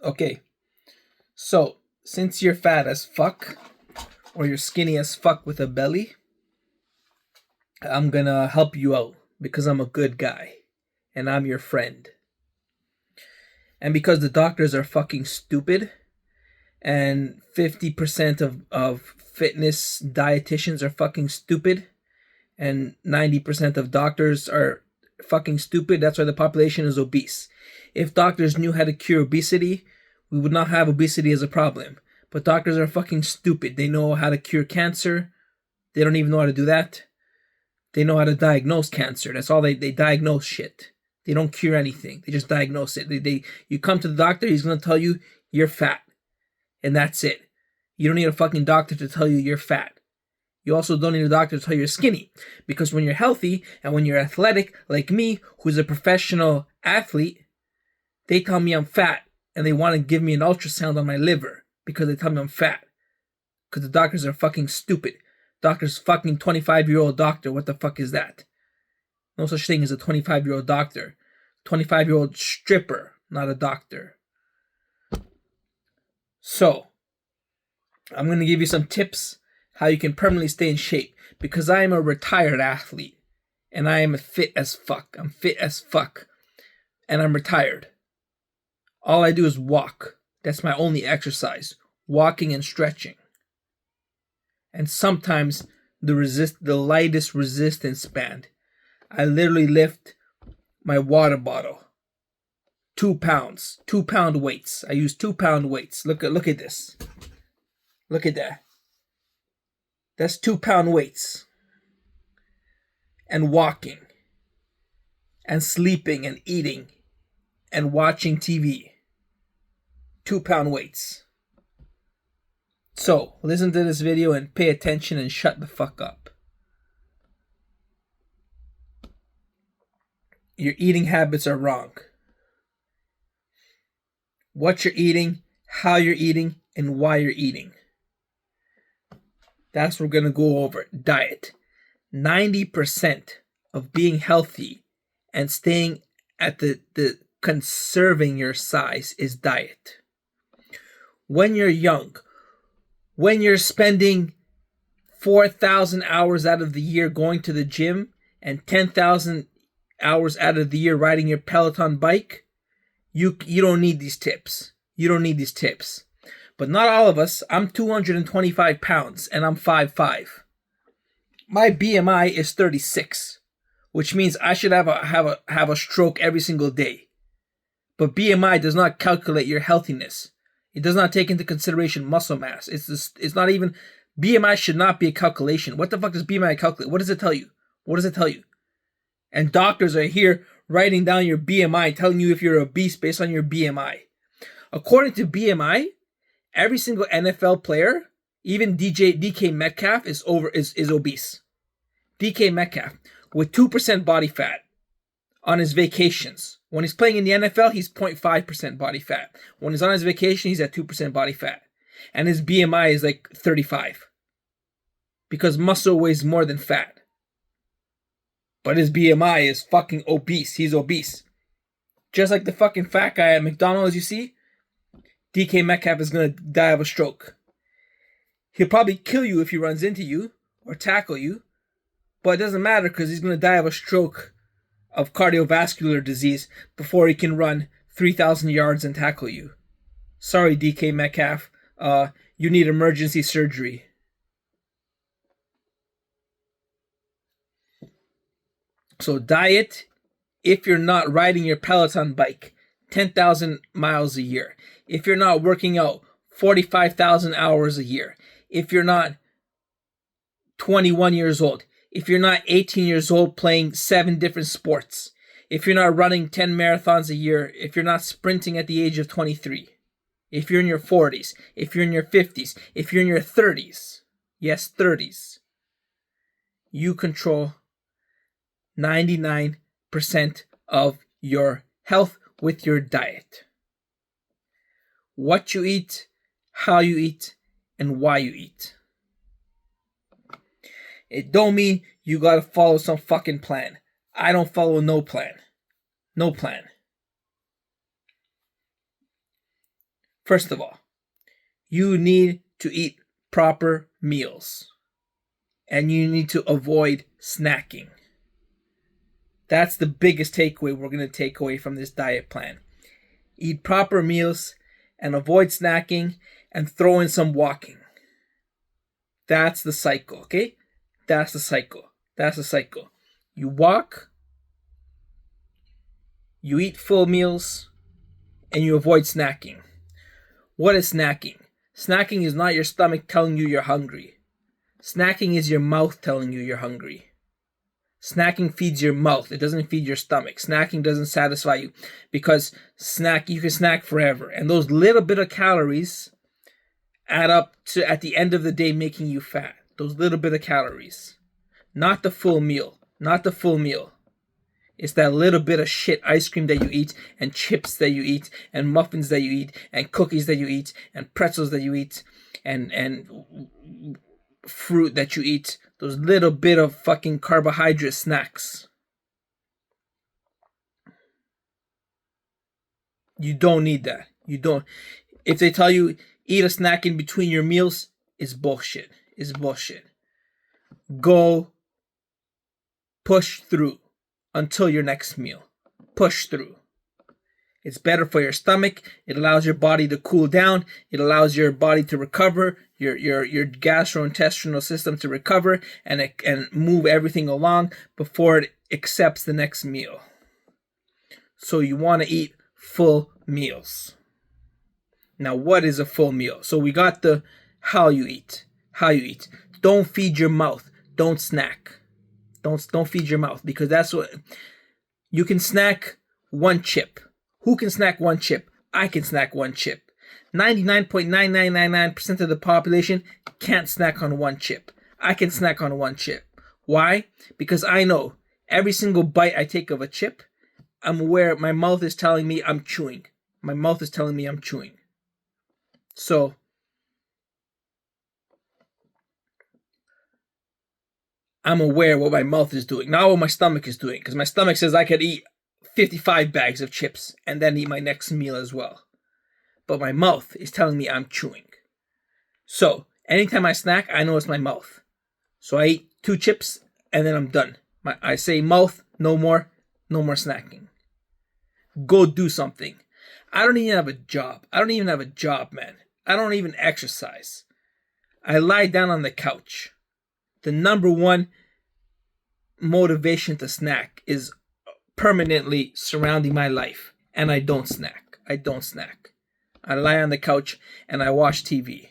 Okay, so since you're fat as fuck, or you're skinny as fuck with a belly, I'm gonna help you out because I'm a good guy and I'm your friend. And because the doctors are fucking stupid and 50% of fitness dietitians are fucking stupid and 90% of doctors are fucking stupid, that's why the population is obese. If doctors knew how to cure obesity, we would not have obesity as a problem. But doctors are fucking stupid. They know how to cure cancer. They don't even know how to do that. They know how to diagnose cancer. That's all they diagnose shit. They don't cure anything. They just diagnose it. You come to the doctor, he's gonna tell you you're fat. And that's it. You don't need a fucking doctor to tell you you're fat. You also don't need a doctor to tell you you're skinny. Because when you're healthy and when you're athletic, like me, who's a professional athlete, they tell me I'm fat and they want to give me an ultrasound on my liver because they tell me I'm fat. Because the doctors are fucking stupid. Doctor's fucking 25-year-old doctor. What the fuck is that? No such thing as a 25-year-old doctor. 25-year-old stripper, not a doctor. So, I'm going to give you some tips how you can permanently stay in shape. Because I am a retired athlete. And I am fit as fuck. I'm fit as fuck. And I'm retired. All I do is walk. That's my only exercise. Walking and stretching. And sometimes the lightest resistance band. I literally lift my water bottle. 2 pounds. 2-pound weights. I use 2-pound weights. Look at this. Look at that. That's 2-pound weights. And walking. And sleeping and eating. And watching TV. 2-pound weights. So, listen to this video and pay attention and shut the fuck up. Your eating habits are wrong. What you're eating, how you're eating, and why you're eating. That's what we're going to go over. Diet. 90% of being healthy and staying at the conserving your size is diet. When you're young, when you're spending 4,000 hours out of the year going to the gym and 10,000 hours out of the year riding your Peloton bike, you don't need these tips. You don't need these tips. But not all of us. I'm 225 pounds and I'm 5'5". My BMI is 36, which means I should have a stroke every single day. But BMI does not calculate your healthiness. It does not take into consideration muscle mass. It's not even, BMI should not be a calculation. What the fuck does BMI calculate? What does it tell you? What does it tell you? And doctors are here writing down your BMI, telling you if you're obese based on your BMI. According to BMI, every single NFL player, even DK Metcalf is obese. DK Metcalf with 2% body fat on his vacations. When he's playing in the NFL, he's 0.5% body fat. When he's on his vacation, he's at 2% body fat. And his BMI is like 35. Because muscle weighs more than fat. But his BMI is fucking obese. He's obese. Just like the fucking fat guy at McDonald's, you see? DK Metcalf is going to die of a stroke. He'll probably kill you if he runs into you or tackle you. But it doesn't matter because he's going to die of a stroke of cardiovascular disease before he can run 3,000 yards and tackle you. Sorry, DK Metcalf. You need emergency surgery. So diet, if you're not riding your Peloton bike 10,000 miles a year, if you're not working out 45,000 hours a year, if you're not 21 years old, if you're not 18 years old playing 7 different sports, if you're not running 10 marathons a year, if you're not sprinting at the age of 23, if you're in your 40s, if you're in your 50s, if you're in your 30s, yes, 30s, you control 99% of your health with your diet. What you eat, how you eat, and why you eat. It don't mean you gotta follow some fucking plan. I don't follow no plan. No plan. First of all, you need to eat proper meals. And you need to avoid snacking. That's the biggest takeaway we're going to take away from this diet plan. Eat proper meals and avoid snacking and throw in some walking. That's the cycle, okay? That's the cycle. That's the cycle. You walk, you eat full meals, and you avoid snacking. What is snacking? Snacking is not your stomach telling you you're hungry. Snacking is your mouth telling you you're hungry. Snacking feeds your mouth. It doesn't feed your stomach. Snacking doesn't satisfy you because you can snack forever. And those little bit of calories add up to, at the end of the day, making you fat. Those little bit of calories. Not the full meal. Not the full meal. It's that little bit of shit ice cream that you eat, and chips that you eat, and muffins that you eat, and cookies that you eat, and pretzels that you eat, and fruit that you eat. Those little bit of fucking carbohydrate snacks. You don't need that. You don't. If they tell you eat a snack in between your meals, it's bullshit. It's bullshit. Go push through until your next meal. Push through. It's better for your stomach. It allows your body to cool down. It allows your body to recover, your gastrointestinal system to recover and move everything along before it accepts the next meal. So you want to eat full meals. Now, what is a full meal? So we got the how you eat. How you eat. Don't feed your mouth. Don't snack. Don't feed your mouth, because that's what you can snack. One chip. Who can snack one chip? I can snack one chip. 99.9999% of the population can't snack on one chip. I can snack on one chip. Why? Because I know every single bite I take of a chip, I'm aware my mouth is telling me I'm chewing. My mouth is telling me I'm chewing. So I'm aware what my mouth is doing, not what my stomach is doing, because my stomach says I could eat 55 bags of chips and then eat my next meal as well. But my mouth is telling me I'm chewing. So anytime I snack, I know it's my mouth. So I eat 2 chips and then I'm done. I say mouth, no more snacking. Go do something. I don't even have a job. Man. I don't even exercise. I lie down on the couch. The number one motivation to snack is permanently surrounding my life, and I don't snack. I lie on the couch and I watch TV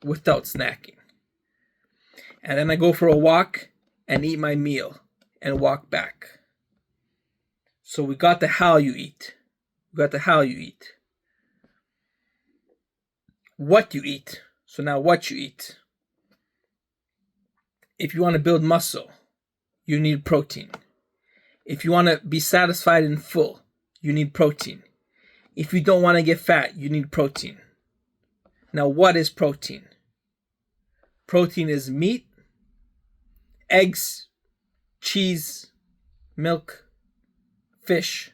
without snacking. And then I go for a walk and eat my meal and walk back. So we got the how you eat. What you eat. So now what you eat. If you want to build muscle, you need protein. If you want to be satisfied and full, you need protein. If you don't want to get fat, you need protein. Now, what is protein? Protein is meat, eggs, cheese, milk, fish.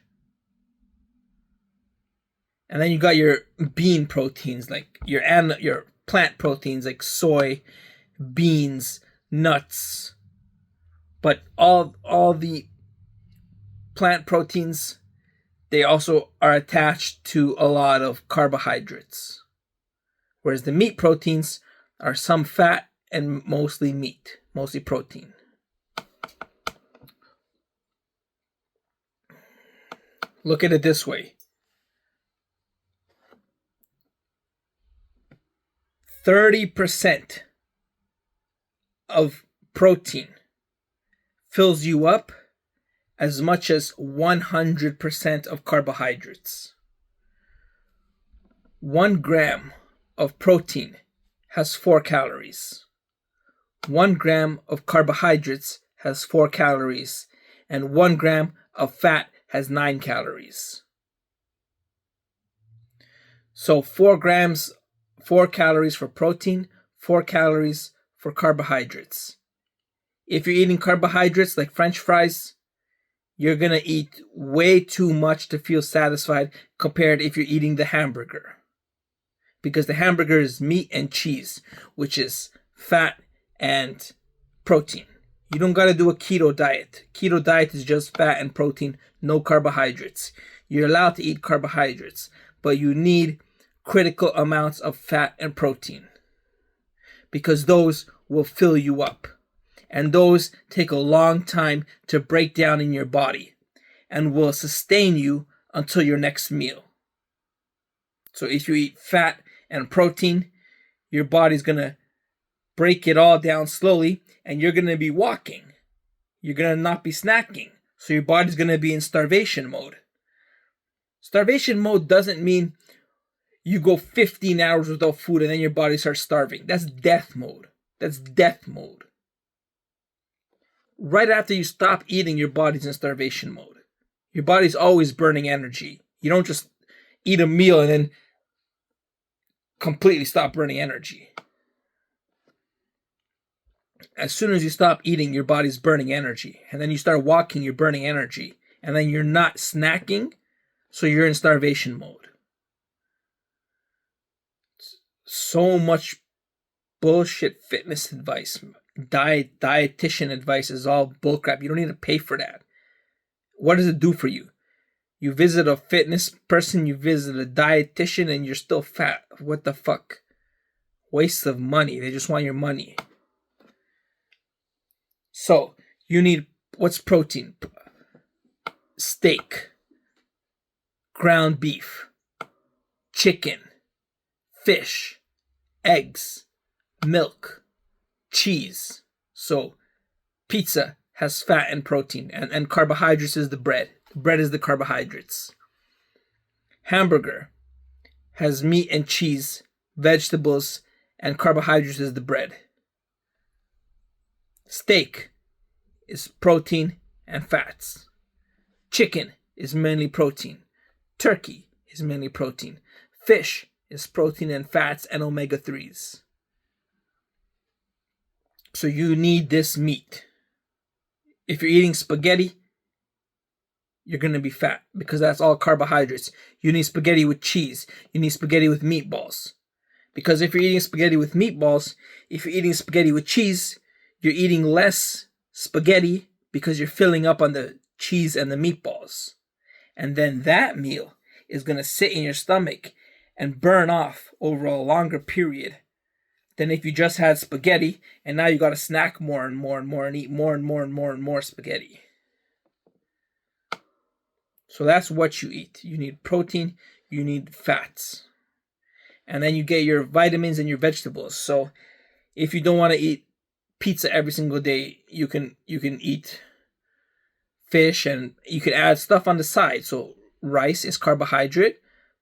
And then you got your bean proteins, like your plant proteins like soy, beans, nuts. But all the plant proteins, they also are attached to a lot of carbohydrates. Whereas the meat proteins are some fat and mostly meat, mostly protein. Look at it this way. 30% of protein fills you up as much as 100% of carbohydrates. 1 gram of protein has 4 calories. 1 gram of carbohydrates has 4 calories, and 1 gram of fat has 9 calories. So 4 calories for protein, 4 calories for carbohydrates. If you're eating carbohydrates like French fries, you're going to eat way too much to feel satisfied compared if you're eating the hamburger. because the hamburger is meat and cheese, which is fat and protein. You don't got to do a keto diet. Keto diet is just fat and protein, no carbohydrates. You're allowed to eat carbohydrates, but you need critical amounts of fat and protein because those will fill you up. And those take a long time to break down in your body and will sustain you until your next meal. So if you eat fat and protein, your body's going to break it all down slowly, and you're going to be walking. You're going to not be snacking. So your body's going to be in starvation mode. Starvation mode doesn't mean you go 15 hours without food and then your body starts starving. That's death mode. That's death mode. Right after you stop eating, your body's in starvation mode. Your body's always burning energy. You don't just eat a meal and then completely stop burning energy. As soon as you stop eating, your body's burning energy. And then you start walking, you're burning energy. And then you're not snacking, so you're in starvation mode. So much bullshit fitness advice. Dietitian advice is all bullcrap. You don't need to pay for that. What does it do for you? You visit a fitness person, you visit a dietitian, and you're still fat. What the fuck? Waste of money. They just want your money. So, you need, what's protein? Steak, ground beef, chicken, fish, eggs, milk, cheese. So, pizza has fat and protein, and carbohydrates is the bread. Bread is the carbohydrates. Hamburger has meat and cheese, vegetables, and carbohydrates is the bread. Steak is protein and fats. Chicken is mainly protein. Turkey is mainly protein. Fish is protein and fats and omega-3s. So you need this meat. If you're eating spaghetti, you're going to be fat because that's all carbohydrates. You need spaghetti with cheese. You need spaghetti with meatballs. Because if you're eating spaghetti with meatballs, if you're eating spaghetti with cheese, you're eating less spaghetti because you're filling up on the cheese and the meatballs. And then that meal is going to sit in your stomach and burn off over a longer period than if you just had spaghetti and now you got to snack more and more and more and eat more and more and more and more spaghetti. So that's what you eat. You need protein, you need fats. And then you get your vitamins and your vegetables. So if you don't want to eat pizza every single day, you can eat fish and you can add stuff on the side. So rice is carbohydrate,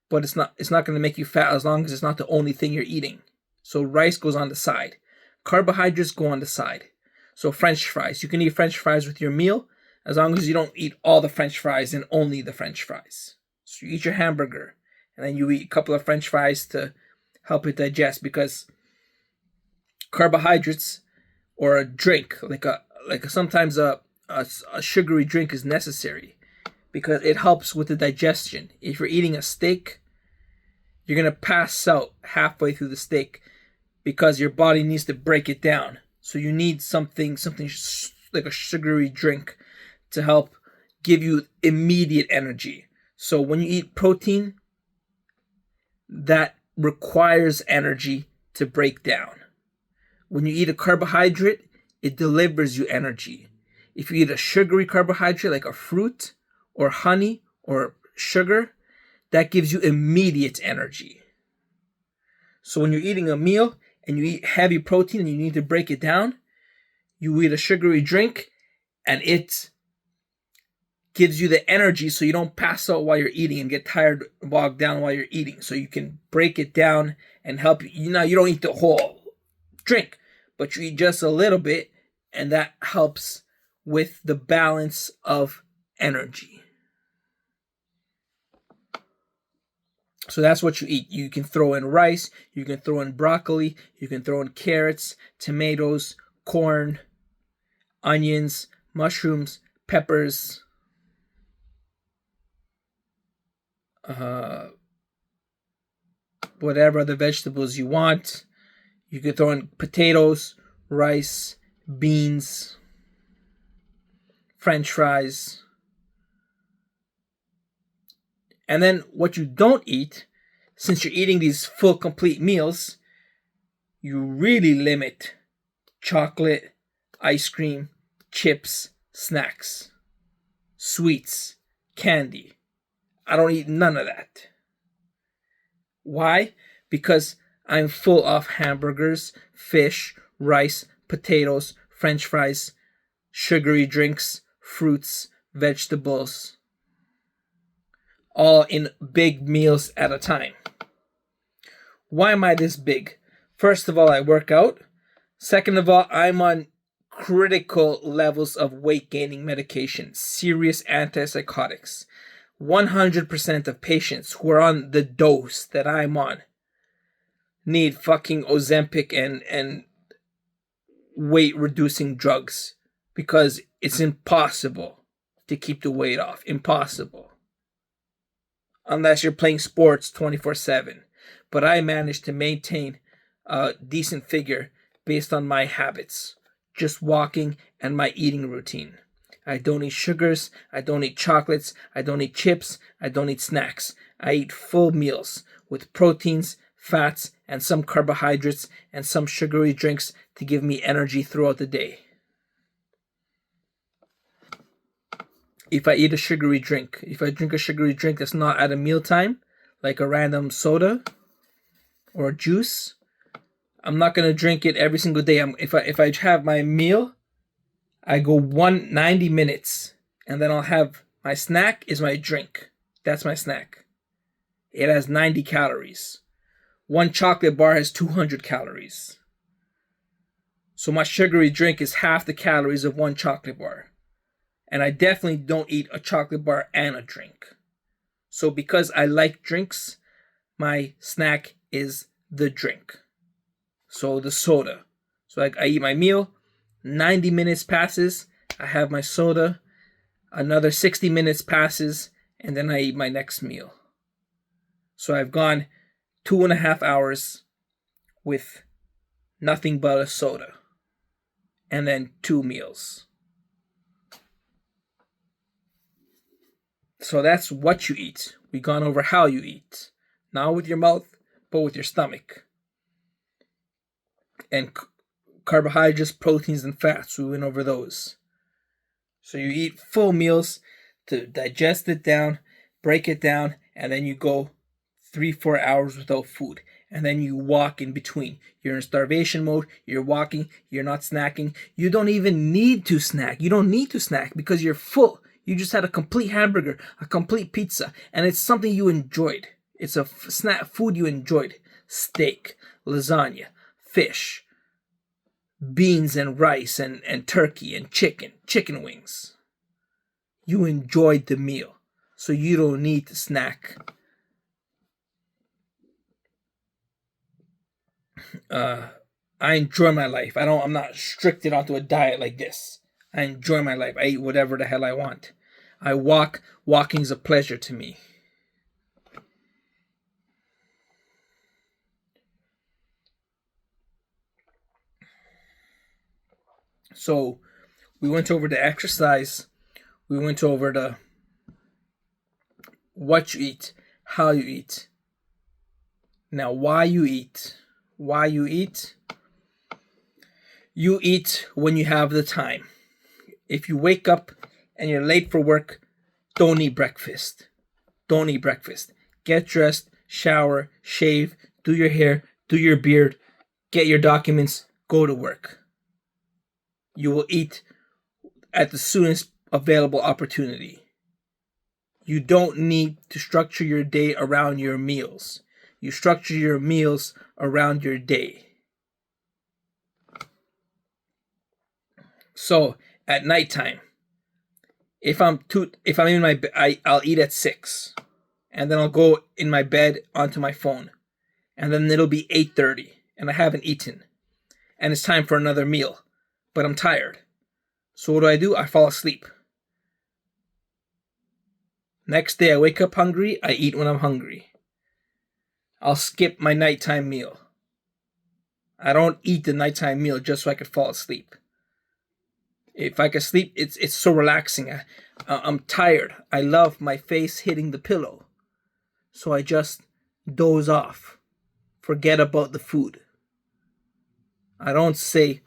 but it's not going to make you fat as long as it's not the only thing you're eating. So rice goes on the side. Carbohydrates go on the side. So French fries. You can eat French fries with your meal as long as you don't eat all the French fries and only the French fries. So you eat your hamburger and then you eat a couple of French fries to help it digest, because carbohydrates or a drink, sometimes a sugary drink is necessary because it helps with the digestion. If you're eating a steak, you're going to pass out halfway through the steak because your body needs to break it down. So you need something like a sugary drink to help give you immediate energy. So when you eat protein, that requires energy to break down. When you eat a carbohydrate, it delivers you energy. If you eat a sugary carbohydrate like a fruit or honey or sugar, that gives you immediate energy. So when you're eating a meal and you eat heavy protein and you need to break it down, you eat a sugary drink and it gives you the energy so you don't pass out while you're eating and get tired, bogged down while you're eating. So you can break it down and help you. You don't eat the whole drink, but you eat just a little bit, and that helps with the balance of energy. So that's what you eat. You can throw in rice, you can throw in broccoli, you can throw in carrots, tomatoes, corn, onions, mushrooms, peppers, whatever other vegetables you want. You could throw in potatoes, rice, beans, French fries. And then what you don't eat, since you're eating these full, complete meals, you really limit chocolate, ice cream, chips, snacks, sweets, candy. I don't eat none of that. Why? Because I'm full of hamburgers, fish, rice, potatoes, French fries, sugary drinks, fruits, vegetables, all in big meals at a time. Why am I this big? First of all, I work out. Second of all, I'm on critical levels of weight gaining medication, serious antipsychotics. 100% of patients who are on the dose that I'm on need fucking Ozempic and weight reducing drugs because it's impossible to keep the weight off. Impossible. Unless you're playing sports 24/7. But I managed to maintain a decent figure based on my habits, just walking and my eating routine. I don't eat sugars, I don't eat chocolates, I don't eat chips, I don't eat snacks. I eat full meals with proteins, fats, and some carbohydrates and some sugary drinks to give me energy throughout the day. If I drink a sugary drink that's not at a mealtime, like a random soda or juice, I'm not gonna drink it every single day. If I have my meal, I go 90 minutes, and then I'll have my snack is my drink. That's my snack. It has 90 calories. One chocolate bar has 200 calories. So my sugary drink is half the calories of one chocolate bar. And I definitely don't eat a chocolate bar and a drink. So because I like drinks, my snack is the drink. So the soda. So I eat my meal, 90 minutes passes, I have my soda, another 60 minutes passes, and then I eat my next meal. So I've gone 2.5 hours with nothing but a soda, and then 2 meals. So that's what you eat. We've gone over how you eat. Not with your mouth, but with your stomach. And carbohydrates, proteins, and fats. We went over those. So you eat full meals to digest it down, break it down, and then you go 3-4 hours without food. And then you walk in between. You're in starvation mode, you're walking, you're not snacking. You don't even need to snack. You don't need to snack because you're full. You just had a complete hamburger, a complete pizza, and it's something you enjoyed. It's a snack food you enjoyed. Steak, lasagna, fish, beans and rice and turkey and chicken wings. You enjoyed the meal, so you don't need to snack. I enjoy my life. I'm not restricted onto a diet like this. I enjoy my life. I eat whatever the hell I want. I walk. Walking's a pleasure to me. So we went over the exercise. We went over the what you eat, how you eat. Now, why you eat. Why you eat? You eat when you have the time. If you wake up and you're late for work, don't eat breakfast. Don't eat breakfast. Get dressed, shower, shave, do your hair, do your beard, get your documents, go to work. You will eat at the soonest available opportunity. You don't need to structure your day around your meals. You structure your meals around your day. So at nighttime, if I'm in my bed, I'll eat at 6, and then I'll go in my bed onto my phone, and then it'll be 8:30, and I haven't eaten, and it's time for another meal, but I'm tired. So what do? I fall asleep. Next day I wake up hungry. I eat when I'm hungry. I'll skip my nighttime meal. I don't eat the nighttime meal just so I could fall asleep. If I could sleep, it's so relaxing. I'm tired. I love my face hitting the pillow. So I just doze off. Forget about the food. I don't say,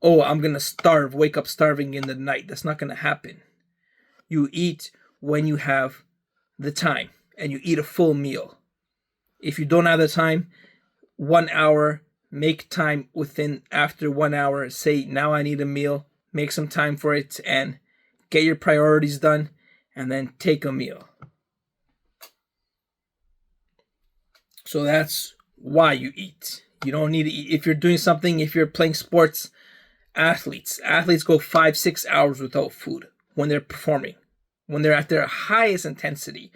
oh, I'm going to starve, wake up starving in the night. That's not going to happen. You eat when you have the time, and you eat a full meal. If you don't have the time, 1 hour, make time after 1 hour. Say, now I need a meal. Make some time for it and get your priorities done, and then take a meal. So that's why you eat. You don't need to eat. If you're doing something, if you're playing sports, athletes go 5-6 hours without food when they're performing, when they're at their highest intensity,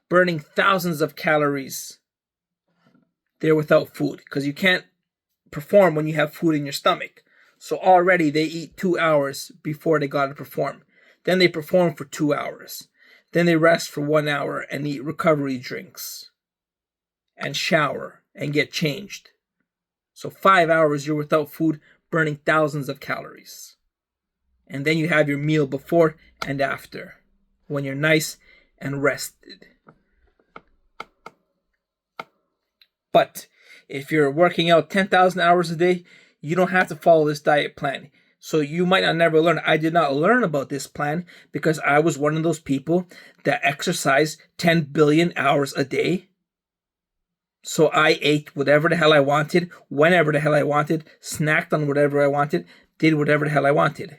burning thousands of calories. They're without food because you can't perform when you have food in your stomach. So already they eat 2 hours before they got to perform. Then they perform for 2 hours. Then they rest for 1 hour and eat recovery drinks and shower and get changed. So 5 hours you're without food, burning thousands of calories. And then you have your meal before and after, when you're nice and rested. But if you're working out 10,000 hours a day, you don't have to follow this diet plan. So you might not never learn. I did not learn about this plan because I was one of those people that exercise 10 billion hours a day. So I ate whatever the hell I wanted, whenever the hell I wanted, snacked on whatever I wanted, did whatever the hell I wanted.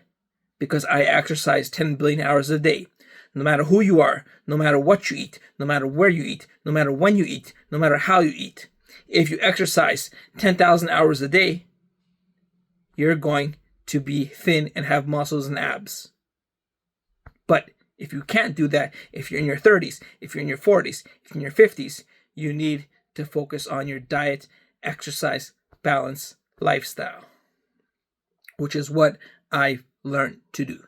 Because I exercise 10 billion hours a day. No matter who you are, no matter what you eat, no matter where you eat, no matter when you eat, no matter how you eat. If you exercise 10,000 hours a day, you're going to be thin and have muscles and abs. But if you can't do that, if you're in your 30s, if you're in your 40s, if you're in your 50s, you need to focus on your diet, exercise, balance, lifestyle, which is what I've learned to do.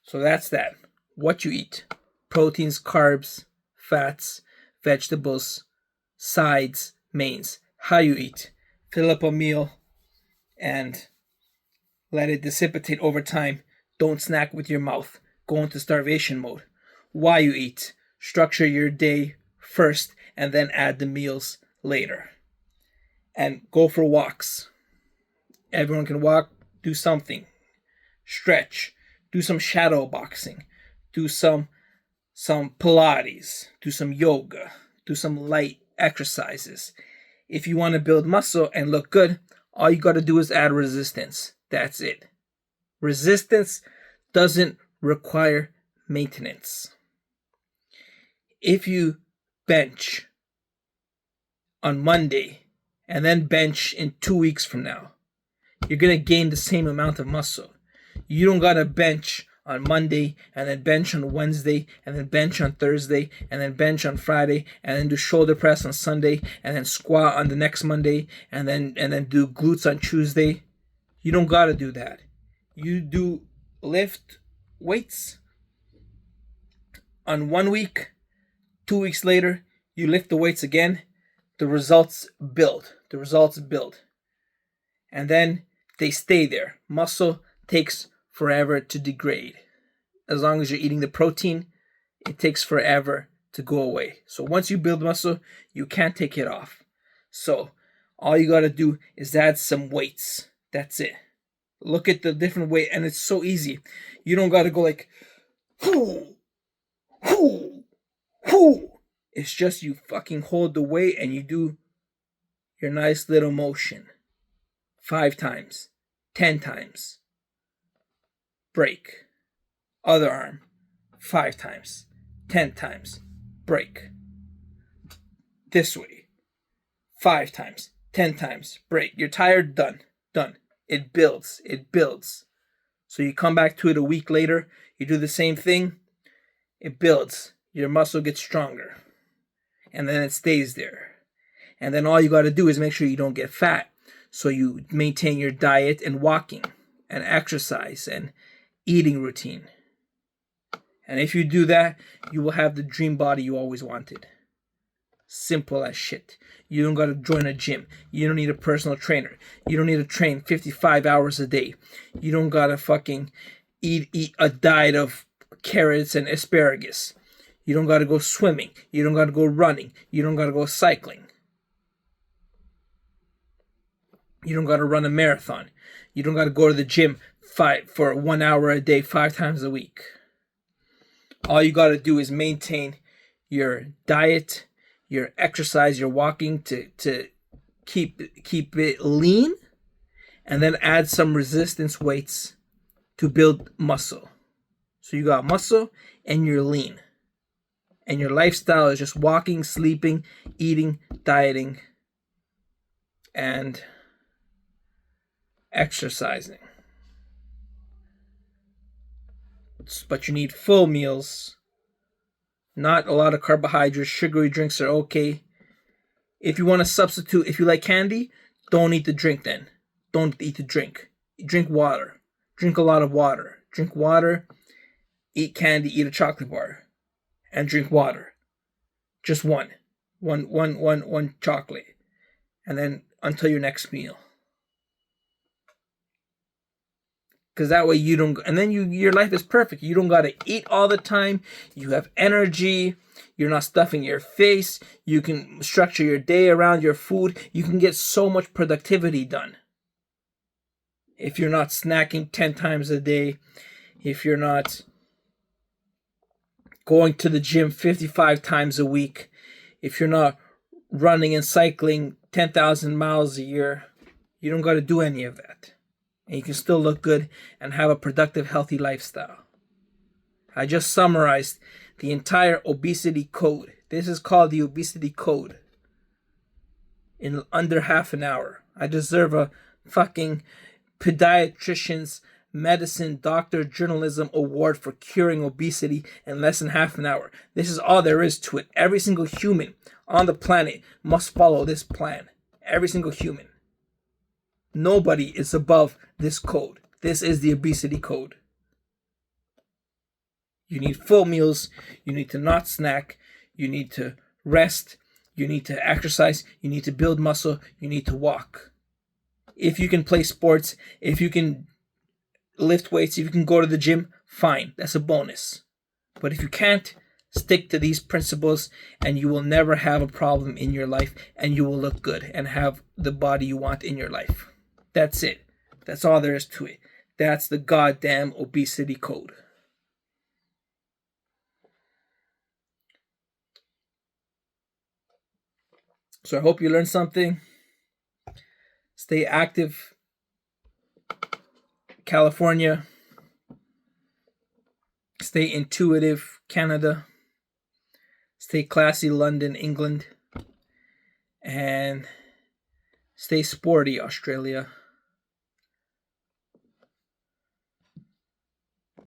So that's that. What you eat. Proteins, carbs, fats, vegetables, sides, mains. How you eat. Fill up a meal and let it dissipate over time. Don't snack with your mouth. Go into starvation mode. Why you eat. Structure your day first and then add the meals later. And go for walks. Everyone can walk, do something. Stretch. Do some shadow boxing. Do some Pilates. Do some yoga. Do some light exercises. If you want to build muscle and look good, all you got to do is add resistance. That's it. Resistance doesn't require maintenance. If you bench on Monday and then bench in 2 weeks from now, you're going to gain the same amount of muscle. You don't got to bench on Monday and then bench on Wednesday and then bench on Thursday and then bench on Friday and then do shoulder press on Sunday and then squat on the next Monday and then do glutes on Tuesday. You don't got to do that. You do lift weights on 1 week. 2 weeks later, you lift the weights again. The results build. And then they stay there. Muscle takes forever to degrade. As long as you're eating the protein, it takes forever to go away. So once you build muscle, you can't take it off. So all you got to do is add some weights. That's it. Look at the different weight, and it's so easy. You don't got to go like, whoo, whoo, whoo. It's just you fucking hold the weight and you do your nice little motion. 5 times, 10 times. Break. Other arm. 5 times, 10 times. Break. This way. 5 times, 10 times. Break. You're tired? Done. It builds. So you come back to it a week later. You do the same thing. It builds. Your muscle gets stronger. And then it stays there. And then all you got to do is make sure you don't get fat. So you maintain your diet and walking and exercise and eating routine. And if you do that, you will have the dream body you always wanted. Simple as shit. You don't gotta join a gym. You don't need a personal trainer. You don't need to train 55 hours a day. You don't gotta fucking eat a diet of carrots and asparagus. You don't gotta go swimming. You don't gotta go running. You don't gotta go cycling. You don't gotta run a marathon. You don't gotta go to the gym for 1 hour a day, 5 times a week. All you gotta do is maintain your diet, your exercise, your walking to keep it lean, and then add some resistance weights to build muscle. So you got muscle and you're lean. And your lifestyle is just walking, sleeping, eating, dieting, and exercising. But you need full meals, not a lot of carbohydrates. Sugary drinks are okay. If you want to substitute, if you like candy, don't eat the drink then. Don't eat the drink. Drink water. Drink a lot of water. Drink water, eat candy, eat a chocolate bar, and drink water. Just one chocolate. And then until your next meal. Because that way you don't, and then your life is perfect. You don't gotta eat all the time. You have energy. You're not stuffing your face. You can structure your day around your food. You can get so much productivity done. If you're not snacking 10 times a day, if you're not going to the gym 55 times a week, if you're not running and cycling 10,000 miles a year, you don't gotta do any of that. And you can still look good and have a productive, healthy lifestyle. I just summarized the entire obesity code. This is called the Obesity Code in under half an hour. I deserve a fucking pediatrician's medicine doctor journalism award for curing obesity in less than half an hour. This is all there is to it. Every single human on the planet must follow this plan. Every single human. Nobody is above this code. This is the Obesity Code. You need full meals. You need to not snack. You need to rest. You need to exercise. You need to build muscle. You need to walk. If you can play sports, if you can lift weights, if you can go to the gym, fine. That's a bonus. But if you can't, stick to these principles and you will never have a problem in your life and you will look good and have the body you want in your life. That's it. That's all there is to it. That's the goddamn Obesity Code. So I hope you learned something. Stay active, California. Stay intuitive, Canada. Stay classy, London, England. And stay sporty, Australia.